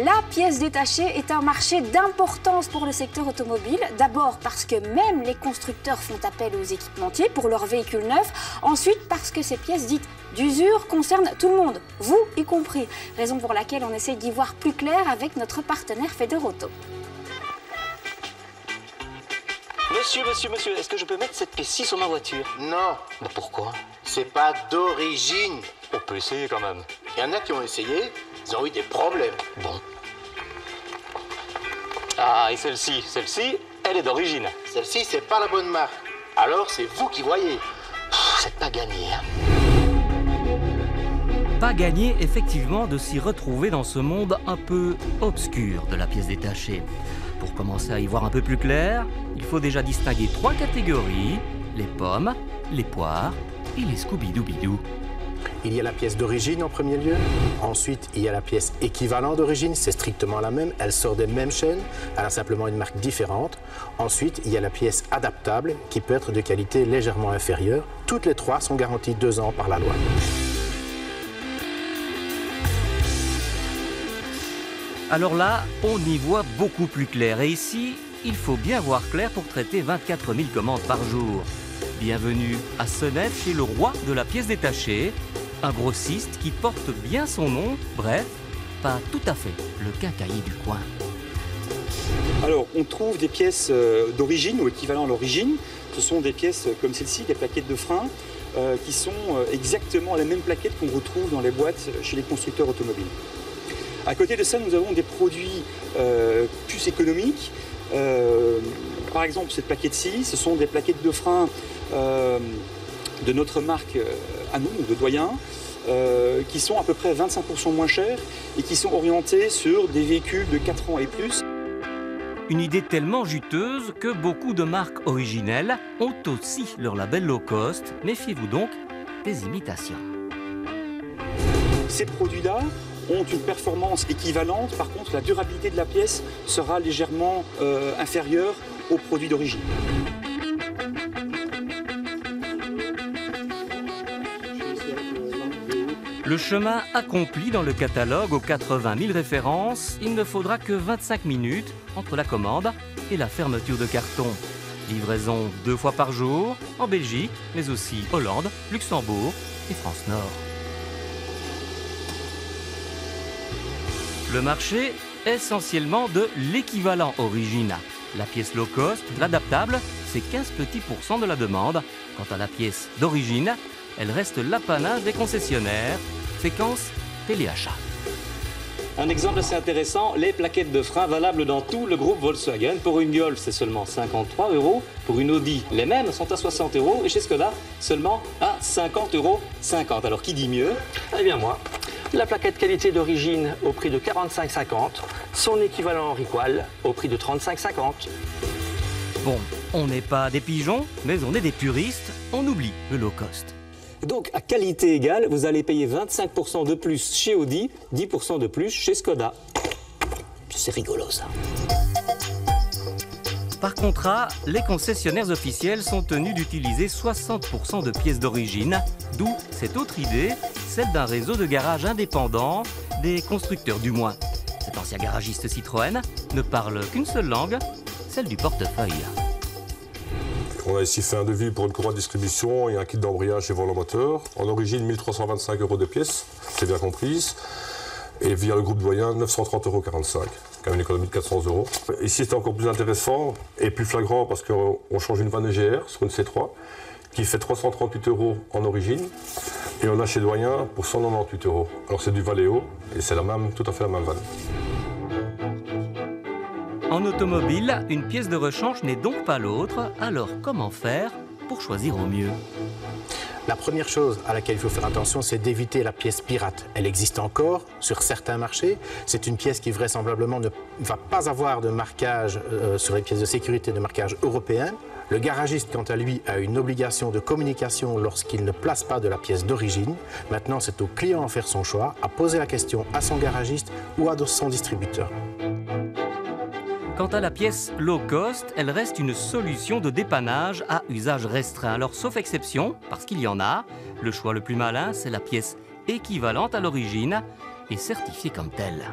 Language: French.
La pièce détachée est un marché d'importance pour le secteur automobile. D'abord parce que même les constructeurs font appel aux équipementiers pour leurs véhicules neufs. Ensuite parce que ces pièces dites d'usure concernent tout le monde, vous y compris. Raison pour laquelle on essaye d'y voir plus clair avec notre partenaire Federauto. Monsieur, est-ce que je peux mettre cette pièce-ci sur ma voiture? Non. Mais pourquoi? C'est pas d'origine. On peut essayer quand même. Il y en a qui ont essayé, ils ont eu des problèmes. Bon. Ah, et celle-ci, elle est d'origine. Celle-ci, c'est pas la bonne marque. Alors, c'est vous qui voyez. C'est pas gagné, hein? Pas gagné, effectivement, de s'y retrouver dans ce monde un peu obscur de la pièce détachée. Pour commencer à y voir un peu plus clair, il faut déjà distinguer 3 catégories, les pommes, les poires et les Scooby-Doo-Bidou. Il y a la pièce d'origine en premier lieu. Ensuite, il y a la pièce équivalente d'origine, c'est strictement la même. Elle sort des mêmes chaînes, elle a simplement une marque différente. Ensuite, il y a la pièce adaptable qui peut être de qualité légèrement inférieure. Toutes les 3 sont garanties 2 ans par la loi. Alors là, on y voit beaucoup plus clair. Et ici, il faut bien voir clair pour traiter 24 000 commandes par jour. Bienvenue à Senef, chez le roi de la pièce détachée, un grossiste qui porte bien son nom, bref, pas tout à fait le quincaillier du coin. Alors, on trouve des pièces d'origine ou équivalent à l'origine. Ce sont des pièces comme celle-ci, des plaquettes de frein, qui sont exactement les mêmes plaquettes qu'on retrouve dans les boîtes chez les constructeurs automobiles. À côté de ça, nous avons des produits plus économiques. Par exemple, cette plaquette-ci, ce sont des plaquettes de frein de notre marque à nous, de Doyen, qui sont à peu près 25% moins chères et qui sont orientées sur des véhicules de 4 ans et plus. Une idée tellement juteuse que beaucoup de marques originelles ont aussi leur label low cost. Méfiez-vous donc des imitations. Ces produits-là ont une performance équivalente. Par contre, la durabilité de la pièce sera légèrement inférieure aux produits d'origine. Le chemin accompli dans le catalogue aux 80 000 références, il ne faudra que 25 minutes entre la commande et la fermeture de carton. Livraison 2 fois par jour, en Belgique, mais aussi Hollande, Luxembourg et France Nord. Le marché, essentiellement de l'équivalent origine. La pièce low cost, l'adaptable, c'est 15 petits % de la demande. Quant à la pièce d'origine, elle reste l'apanage des concessionnaires. Séquence téléachat. Un exemple assez intéressant, les plaquettes de frein valables dans tout le groupe Volkswagen. Pour une Golf, c'est seulement 53 €. Pour une Audi, les mêmes sont à 60 € et chez Skoda, seulement à 50,50 €. Alors qui dit mieux? Eh bien moi. La plaquette qualité d'origine au prix de 45,50 €, son équivalent en Riqual au prix de 35,50 €. Bon, on n'est pas des pigeons, mais on est des puristes, on oublie le low cost. Donc à qualité égale, vous allez payer 25% de plus chez Audi, 10% de plus chez Skoda. C'est rigolo ça. Par contrat, les concessionnaires officiels sont tenus d'utiliser 60% de pièces d'origine, d'où cette autre idée, celle d'un réseau de garages indépendants, des constructeurs du moins. Cet ancien garagiste Citroën ne parle qu'une seule langue, celle du portefeuille. On a ici fait un devis pour une courroie de distribution et un kit d'embrayage et volant moteur. En origine, 1325 € de pièce, c'est bien comprise. Et via le groupe Doyen, 930,45 €. Quand même une économie de 400 €. Ici, c'est encore plus intéressant et plus flagrant parce qu'on change une vanne EGR sur une C3 qui fait 338 € en origine. Et on a chez Doyen pour 198 €. Alors c'est du Valeo et c'est tout à fait la même vanne. En automobile, une pièce de rechange n'est donc pas l'autre. Alors comment faire pour choisir au mieux? La première chose à laquelle il faut faire attention, c'est d'éviter la pièce pirate. Elle existe encore sur certains marchés. C'est une pièce qui vraisemblablement ne va pas avoir de marquage sur les pièces de sécurité, de marquage européen. Le garagiste, quant à lui, a une obligation de communication lorsqu'il ne place pas de la pièce d'origine. Maintenant, c'est au client à faire son choix, à poser la question à son garagiste ou à son distributeur. Quant à la pièce low cost, elle reste une solution de dépannage à usage restreint. Alors, sauf exception, parce qu'il y en a, le choix le plus malin, c'est la pièce équivalente à l'origine et certifiée comme telle.